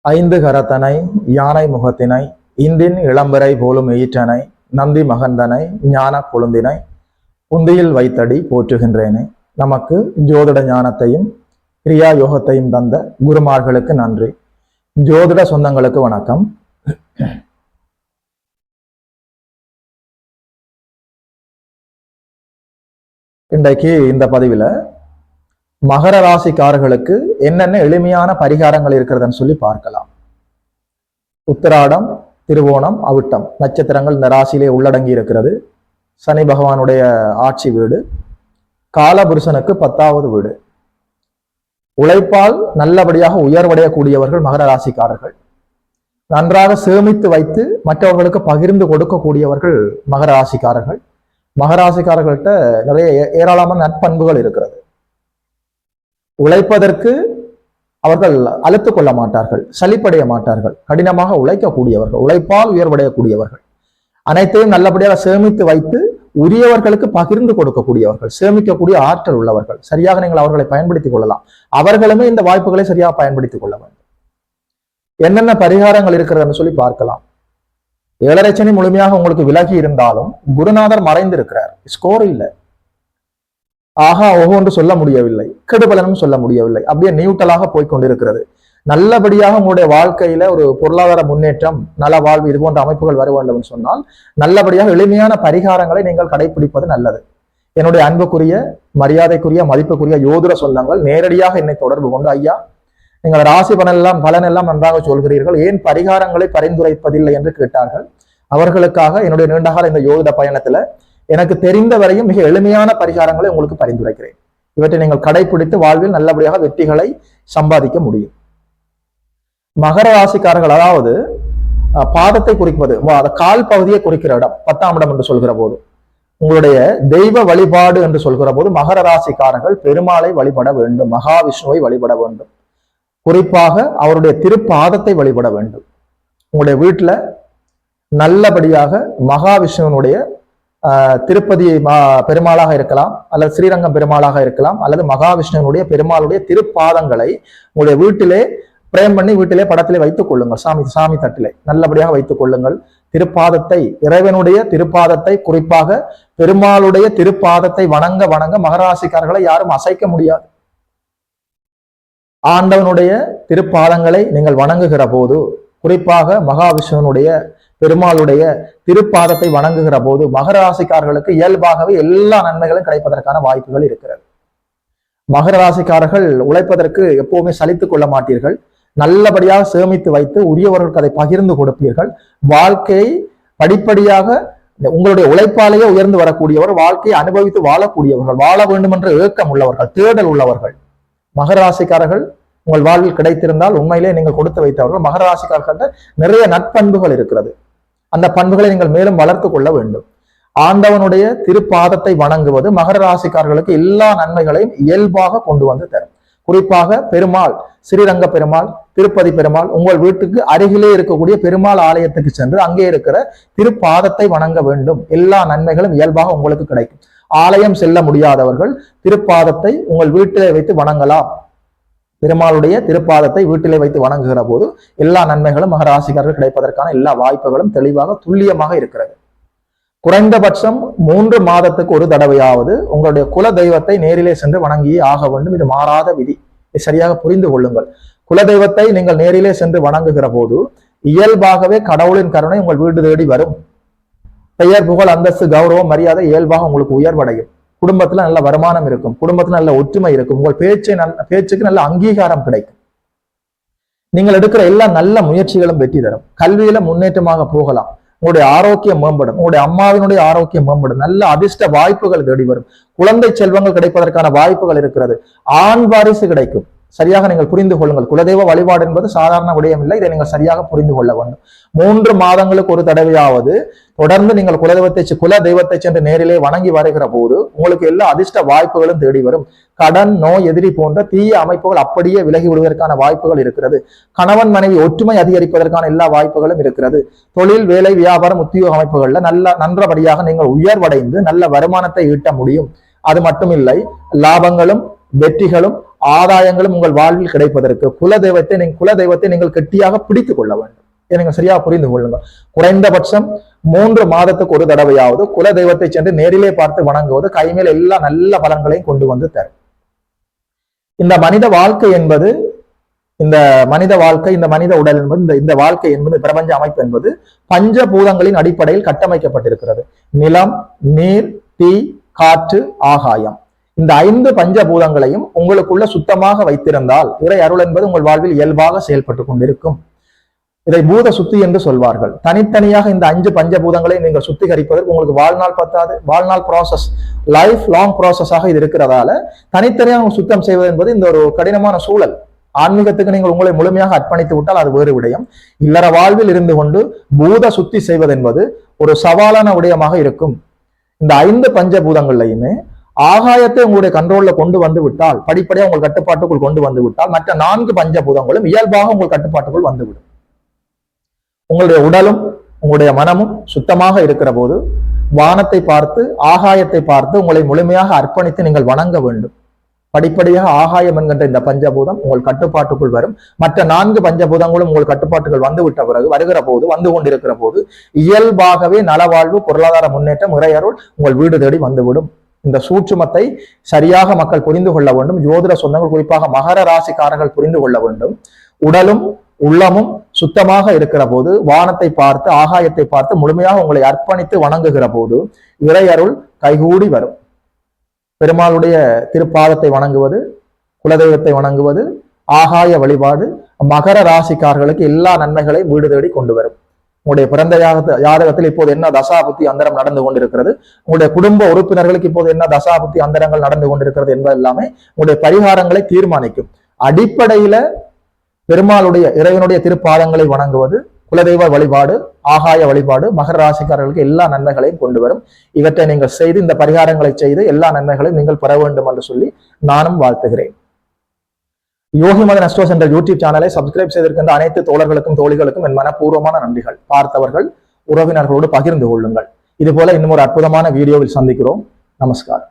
ஐந்து கரத்தனை யானை முகத்தினை இந்தின் இளம்பரை போலும் ஈற்றனை நந்தி மகந்தனை ஞான கொழுந்தினை உந்தியில் வைத்தடி போற்றுகின்றேனே. நமக்கு ஜோதிட ஞானத்தையும் கிரியா யோகத்தையும் தந்த குருமார்களுக்கு நன்றி. ஜோதிட சொந்தங்களுக்கு வணக்கம். இன்றைக்கு இந்த பதிவில் மகர ராசிக்காரர்களுக்கு என்னென்ன எளிமையான பரிகாரங்கள் இருக்கிறதுன்னு சொல்லி பார்க்கலாம். உத்திராடம், திருவோணம், அவிட்டம் நட்சத்திரங்கள் இந்த ராசியிலே உள்ளடங்கி இருக்கிறது. சனி பகவானுடைய ஆட்சி வீடு, காலபுருஷனுக்கு 10வது வீடு. உழைப்பால் நல்லபடியாக உயர்வடையக்கூடியவர்கள் மகர ராசிக்காரர்கள். நன்றாக சேமித்து வைத்து மற்றவர்களுக்கு பகிர்ந்து கொடுக்கக்கூடியவர்கள் மகர ராசிக்காரர்கள். மகராசிக்காரர்கள்ட்ட நிறைய ஏராளமான நற்பண்புகள் இருக்கிறது. உழைப்பதற்கு அவர்கள் அழுத்து கொள்ள மாட்டார்கள், சலிப்படைய மாட்டார்கள், கடினமாக உழைக்கக்கூடியவர்கள், உழைப்பால் உயர்வடையக்கூடியவர்கள், அனைத்தையும் நல்லபடியாக சேமித்து வைத்து உரியவர்களுக்கு பகிர்ந்து கொடுக்கக்கூடியவர்கள், சேமிக்கக்கூடிய ஆற்றல் உள்ளவர்கள். சரியாக நீங்கள் அவர்களை பயன்படுத்திக் கொள்ளலாம். அவர்களுமே இந்த வாய்ப்புகளை சரியாக பயன்படுத்திக் கொள்ள வேண்டும். என்னென்ன பரிகாரங்கள் இருக்கிறதுன்னு சொல்லி பார்க்கலாம். 7.5 சனி முழுமையாக உங்களுக்கு விலகி இருந்தாலும் குருநாதர் மறைந்திருக்கிறார். ஸ்கோர் இல்லை, ஆகா ஒவ்வொன்று சொல்ல முடியவில்லை, கெடுபலனும் சொல்ல முடியவில்லை, அப்படியே நியூட்டலாக போய்கொண்டிருக்கிறது. நல்லபடியாக உங்களுடைய வாழ்க்கையில ஒரு பொருளாதார முன்னேற்றம், நல வாழ்வு, இது போன்ற அமைப்புகள் வர வேண்டும் சொன்னால் நல்லபடியாக எளிமையான பரிகாரங்களை நீங்கள் கடைபிடிப்பது நல்லது. என்னுடைய அன்புக்குரிய, மரியாதைக்குரிய, மதிப்புக்குரிய யோதிட சொந்தங்கள் நேரடியாக என்னை தொடர்பு கொண்டு, ஐயா நீங்கள் ராசி பலனெல்லாம் நன்றாக சொல்கிறீர்கள், ஏன் பரிகாரங்களை பரிந்துரைப்பதில்லை என்று கேட்டார்கள். அவர்களுக்காக என்னுடைய நீண்டகால இந்த யோதிட பயணத்துல எனக்கு தெரிந்த வரையும் மிக எளிமையான பரிகாரங்களை உங்களுக்கு பரிந்துரைக்கிறேன். இவற்றை நீங்கள் கடைபிடித்து வாழ்வில் நல்லபடியாக வெற்றிகளை சம்பாதிக்க முடியும். மகர ராசிக்காரர்கள், அதாவது பாதத்தை குறிப்பது, கால் பகுதியை குறிக்கிற இடம் 10ஆம் இடம் என்று சொல்கிற போது, உங்களுடைய தெய்வ வழிபாடு என்று சொல்கிற போது மகர ராசிக்காரர்கள் பெருமாளை வழிபட வேண்டும், மகாவிஷ்ணுவை வழிபட வேண்டும், குறிப்பாக அவருடைய திருப்பாதத்தை வழிபட வேண்டும். உங்களுடைய வீட்டுல நல்லபடியாக மகாவிஷ்ணுவனுடைய திருப்பதி பெருமாளாக இருக்கலாம், அல்லது ஸ்ரீரங்கம் பெருமாளாக இருக்கலாம், அல்லது மகாவிஷ்ணுவனுடைய பெருமாளுடைய திருப்பாதங்களை உங்களுடைய வீட்டிலே பிரேம் பண்ணி வீட்டிலே படத்திலே வைத்துக் கொள்ளுங்கள். சாமி தட்டிலே நல்லபடியாக வைத்துக் கொள்ளுங்கள். திருப்பாதத்தை, இறைவனுடைய திருப்பாதத்தை, குறிப்பாக பெருமாளுடைய திருப்பாதத்தை வணங்க வணங்க மகராசிக்காரர்களை யாரும் அசைக்க முடியாது. ஆண்டவனுடைய திருப்பாதங்களை நீங்கள் வணங்குகிற போது, குறிப்பாக மகாவிஷ்ணுவனுடைய பெருமாளுடைய திருப்பாதத்தை வணங்குகிற போது மகர ராசிக்காரர்களுக்கு இயல்பாகவே எல்லா நன்மைகளும் கிடைப்பதற்கான வாய்ப்புகள் இருக்கிறது. மகர ராசிக்காரர்கள் உழைப்பதற்கு எப்பவுமே சலித்துக் கொள்ள மாட்டீர்கள். நல்லபடியாக சேமித்து வைத்து உரியவர்களுக்கு அதை பகிர்ந்து கொடுப்பீர்கள். வாழ்க்கையை படிப்படியாக உங்களுடைய உழைப்பாலேயே உயர்ந்து வரக்கூடியவர், வாழ்க்கையை அனுபவித்து வாழக்கூடியவர்கள், வாழ வேண்டும் என்ற ஏக்கம் உள்ளவர்கள், தேடல் உள்ளவர்கள் மகர ராசிக்காரர்கள் உங்கள் வாழ்வில் கிடைத்திருந்தால் உண்மையிலே நீங்கள் கொடுத்து வைத்தவர்கள். மகர ராசிக்காரர்கள் நிறைய நற்பண்புகள் இருக்கிறது. அந்த பண்புகளை நீங்கள் மேலும் வளர்த்து கொள்ள வேண்டும். ஆண்டவனுடைய திருப்பாதத்தை வணங்குவது மகர ராசிக்காரர்களுக்கு எல்லா நன்மைகளையும் இயல்பாக கொண்டு வந்து தரும். குறிப்பாக பெருமாள், ஸ்ரீரங்க பெருமாள், திருப்பதி பெருமாள், உங்கள் வீட்டுக்கு அருகிலே இருக்கக்கூடிய பெருமாள் ஆலயத்துக்கு சென்று அங்கே இருக்கிற திருப்பாதத்தை வணங்க வேண்டும். எல்லா நன்மைகளும் இயல்பாக உங்களுக்கு கிடைக்கும். ஆலயம் செல்ல முடியாதவர்கள் திருப்பாதத்தை உங்கள் வீட்டிலே வைத்து வணங்கலாம். பெருமாளுடைய திருப்பாதத்தை வீட்டிலே வைத்து வணங்குகிற போது எல்லா நன்மைகளும் மகராசிக்காரர்கள் கிடைப்பதற்கான எல்லா வாய்ப்புகளும் தெளிவாக துல்லியமாக இருக்கிறது. குறைந்தபட்சம் 3 மாதத்துக்கு ஒரு தடவையாவது உங்களுடைய குல தெய்வத்தை நேரிலே சென்று வணங்கியே ஆக வேண்டும். இது மாறாத விதி. சரியாக புரிந்து கொள்ளுங்கள். குல தெய்வத்தை நீங்கள் நேரிலே சென்று வணங்குகிற போது இயல்பாகவே கடவுளின் கருணை உங்கள் வீடு தேடி வரும். பெயர், புகழ், அந்தஸ்து, கௌரவம், மரியாதை இயல்பாக உங்களுக்கு உயர்வடையும். குடும்பத்துல நல்ல வருமானம் இருக்கும், குடும்பத்துல நல்ல ஒற்றுமை இருக்கும், உங்கள் பேச்சுக்கு நல்ல அங்கீகாரம் கிடைக்கும். நீங்கள் எடுக்கிற எல்லா நல்ல முயற்சிகளும் வெற்றி தரும். கல்வியில முன்னேற்றமாக போகலாம். உங்களுடைய ஆரோக்கியம் மேம்படும், உங்களுடைய அம்மாவினுடைய ஆரோக்கியம் மேம்படும், நல்ல அதிர்ஷ்ட வாய்ப்புகள் தேடி வரும். குழந்தை செல்வங்கள் கிடைப்பதற்கான வாய்ப்புகள் இருக்கிறது. ஆண் வாரிசு கிடைக்கும். சரியாக நீங்கள் புரிந்து கொள்ளுங்கள். குலதெய்வ வழிபாடு என்பது சாதாரண விடயம் இல்லை. இதை நீங்கள் சரியாக புரிந்து கொள்ள வேண்டும். 3 மாதங்களுக்கு ஒரு தடவையாவது தொடர்ந்து நீங்கள் குல தெய்வத்தை சென்று நேரிலே வணங்கி வருகிற போது உங்களுக்கு எல்லா அதிர்ஷ்ட வாய்ப்புகளும் தேடி வரும். கடன், நோய், எதிரி போன்ற தீய அமைப்புகள் அப்படியே விலகி விடுவதற்கான வாய்ப்புகள் இருக்கிறது. கணவன் மனைவி ஒற்றுமை அதிகரிப்பதற்கான எல்லா வாய்ப்புகளும் இருக்கிறது. தொழில், வேலை, வியாபாரம், உத்தியோக அமைப்புகள்ல நன்றபடியாக நீங்கள் உயர்வடைந்து நல்ல வருமானத்தை ஈட்ட முடியும். அது மட்டுமில்லை, லாபங்களும் வெற்றிகளும் ஆதாயங்களும் உங்கள் வாழ்வில் கிடைப்பதற்கு குலதெய்வத்தை நீங்கள் கெட்டியாக பிடித்துக் கொள்ள வேண்டும். நீங்கள் சரியா புரிந்து கொள்ளுங்கள். குறைந்தபட்சம் 3 மாதத்துக்கு ஒரு தடவையாவது குலதெய்வத்தை சென்று நேரிலே பார்த்து வணங்குவது கைமேல் எல்லா நல்ல பலன்களையும் கொண்டு வந்து தரும். இந்த மனித வாழ்க்கை என்பது இந்த மனித உடல் என்பது இந்த வாழ்க்கை என்பது பிரபஞ்ச அமைப்பு என்பது பஞ்சபூதங்களின் அடிப்படையில் கட்டமைக்கப்பட்டிருக்கிறது. நிலம், நீர், தீ, காற்று, ஆகாயம். இந்த 5 பஞ்சபூதங்களையும் உங்களுக்குள்ள சுத்தமாக வைத்திருந்தால் இறை அருள் என்பது உங்கள் வாழ்வில் இயல்பாக செயல்பட்டு கொண்டிருக்கும். இதை பூத சுத்தி என்று சொல்வார்கள். தனித்தனியாக இந்த 5 பஞ்சபூதங்களை நீங்கள் சுத்திகரிப்பதற்கு உங்களுக்கு வாழ்நாள் பத்தாது. வாழ்நாள் ப்ராசஸ், லைஃப் லாங் ப்ராசஸாக இது இருக்கிறதால தனித்தனியாக சுத்தம் செய்வது என்பது இந்த ஒரு கடினமான சூழல். ஆன்மீகத்துக்கு நீங்கள் உங்களை முழுமையாக அர்ப்பணித்து விட்டால் அது வேறு விடயம். இல்லற வாழ்வில் இருந்து கொண்டு பூத சுத்தி செய்வது என்பது ஒரு சவாலான விடயமாக இருக்கும். இந்த 5 பஞ்சபூதங்கள்லையுமே ஆகாயத்தை உங்களுடைய கண்ட்ரோல்ல கொண்டு வந்து விட்டால், படிப்படியாக உங்கள் கட்டுப்பாட்டுக்குள் கொண்டு வந்து விட்டால், மற்ற 4 பஞ்சபூதங்களும் இயல்பாக உங்கள் கட்டுப்பாட்டுக்குள் வந்துவிடும். உங்களுடைய உடலும் உங்களுடைய மனமும் சுத்தமாக இருக்கிற போது வானத்தை பார்த்து ஆகாயத்தை பார்த்து உங்களை முழுமையாக அர்ப்பணித்து நீங்கள் வணங்க வேண்டும். படிப்படியாக ஆகாயம் என்கின்ற இந்த பஞ்சபூதம் உங்கள் கட்டுப்பாட்டுக்குள் வரும். மற்ற 4 பஞ்சபூதங்களும் உங்கள் கட்டுப்பாட்டுகள் வந்துவிட்ட பிறகு வந்து கொண்டிருக்கிற போது இயல்பாகவே நலவாழ்வு, பொருளாதார முன்னேற்றம், இறையருள் உங்கள் வீடு தேடி வந்துவிடும். இந்த சூட்சுமத்தை சரியாக மக்கள் புரிந்து கொள்ள வேண்டும். ஜோதிட சொந்தங்கள், குறிப்பாக மகர ராசிக்காரர்கள் புரிந்து கொள்ள வேண்டும். உடலும் உள்ளமும் சுத்தமாக இருக்கிற போது வானத்தை பார்த்து ஆகாயத்தை பார்த்து முழுமையாக உங்களை அர்ப்பணித்து வணங்குகிற போது இறையருள் கைகூடி வரும். பெருமாளுடைய திருப்பாதத்தை வணங்குவது, குலதெய்வத்தை வணங்குவது, ஆகாய வழிபாடு மகர ராசிக்காரர்களுக்கு எல்லா நன்மைகளையும் வீடு தேடி கொண்டு வரும். உங்களுடைய பிறந்த ஜாதகத்தில் இப்போது என்ன தசாபுத்தி அந்தரம் நடந்து கொண்டிருக்கிறது, உங்களுடைய குடும்ப உறுப்பினர்களுக்கு இப்போது என்ன தசாபுத்தி அந்தரங்கள் நடந்து கொண்டிருக்கிறது என்பது எல்லாமே உங்களுடைய பரிகாரங்களை தீர்மானிக்கும். அடிப்படையில பெருமாளுடைய இறைவனுடைய திருப்பாதங்களை வணங்குவது, குலதெய்வ வழிபாடு, ஆகாய வழிபாடு மகர ராசிக்காரர்களுக்கு எல்லா நன்மைகளையும் கொண்டு வரும். இவற்றை நீங்கள் செய்து, இந்த பரிகாரங்களை செய்து எல்லா நன்மைகளையும் நீங்கள் பெற வேண்டும் என்று சொல்லி நானும் வாழ்த்துகிறேன். யோகி மதன் அஸ்ட்ரோஸ் என்ற யூடியூப் சேனலை சப்ஸ்கிரைப் செய்திருக்கின்ற அனைத்து தோழர்களுக்கும் தோழிகளுக்கும் என் மனப்பூர்வமான நன்றிகள். பார்த்தவர்கள் உறவினர்களோடு பகிர்ந்து கொள்ளுங்கள். இது போல இன்னும் ஒரு அற்புதமான வீடியோவில் சந்திக்கிறோம். நமஸ்காரம்.